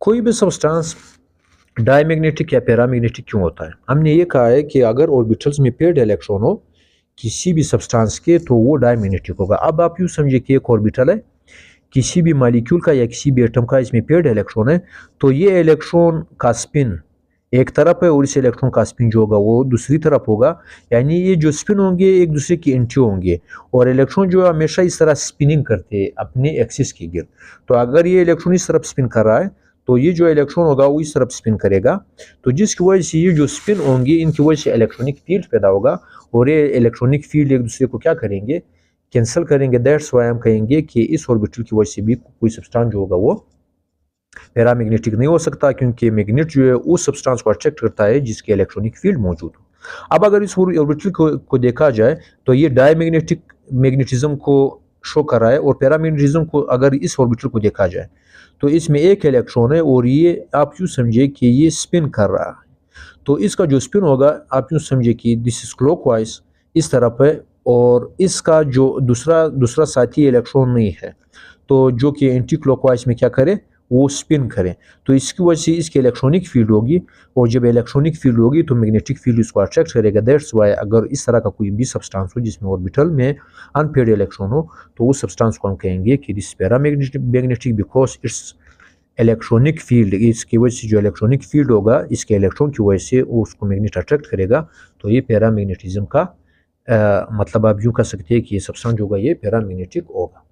कोई भी substance diamagnetic या पैरामैग्नेटिक क्यों होता है? हमने ये कहा है कि अगर ऑर्बिटल्स में पेयर्ड इलेक्ट्रॉन हो किसी भी सब्सटेंस के तो वो डायमैग्नेटिक होगा। अब आप यूँ समझिए कि एक ऑर्बिटल है, किसी भी मॉलिक्यूल का या किसी भी एटम का, इसमें पेयर्ड इलेक्ट्रॉन है, तो ये इलेक्ट्रॉन का स्पिन एक तरफ है और इस इलेक्ट्रॉन का स्पिन जो होगा वो दूसरी तरफ होगा, यानी ये जो स्पिन होंगे एक दूसरे की एंटी होंगे, और इलेक्ट्रॉन जो है हमेशा इस तरह स्पिनिंग करते हैं अपने एक्सिस के गिर्द। तो अगर ये इलेक्ट्रॉन इस तरफ स्पिन कर रहा है तो ये जो इलेक्ट्रॉन होगा वो इस तरफ स्पिन करेगा, तो जिसकी वजह से ये जो स्पिन होंगी इनकी वजह से इलेक्ट्रॉनिक फील्ड पैदा होगा, और ये इलेक्ट्रॉनिक फील्ड एक दूसरे को क्या करेंगे, कैंसिल करेंगे। दैट्स वाई हम कहेंगे कि इस ऑर्बिटल की वजह से भी कोई सब्सटेंस जो होगा वो पैरामैग्नेटिक नहीं हो सकता, क्योंकि मैग्नेट जो है उस सब्सटेंस को अट्रैक्ट करता है जिसके इलेक्ट्रॉनिक फील्ड मौजूद हो। अब अगर इस ऑर्बिटल को देखा जाए तो ये डायमैग्नेटिक मैग्नेटिज्म को शो कर रहा है, और पैरामैग्नेटिज्म को अगर इस ऑर्बिटल को देखा जाए तो इसमें एक इलेक्ट्रॉन है और ये आप यूँ समझिए कि ये स्पिन कर रहा है, तो इसका जो स्पिन होगा आप यूँ समझिए कि दिस इज क्लॉकवाइज इस तरफ है, और इसका जो दूसरा साथी इलेक्ट्रॉन नहीं है, तो जो कि एंटी क्लॉकवाइज में क्या करे, वो स्पिन करें, तो इसकी वजह से इसकी इलेक्ट्रॉनिक फील्ड होगी, और जब इलेक्ट्रॉनिक फील्ड होगी तो मैग्नेटिक फील्ड इसको अट्रैक्ट करेगा। दैट्स वाई अगर इस तरह का कोई भी सब्सटेंस हो जिसमें ऑर्बिटल में अनपेयर्ड इलेक्ट्रॉन हो तो उस सब्सटेंस को हम कहेंगे कि this paramagnetic because it's electronic field, इसकी वजह से जो इलेक्ट्रॉनिक फील्ड होगा इसके इलेक्ट्रॉन की वजह से वो उसको मैग्नेट अट्रैक्ट करेगा, तो ये पैरामैग्नेटिज्म का मतलब आप यूँ कह सकते हैं कि ये सब्सटेंस होगा ये पैरामैग्नेटिक होगा।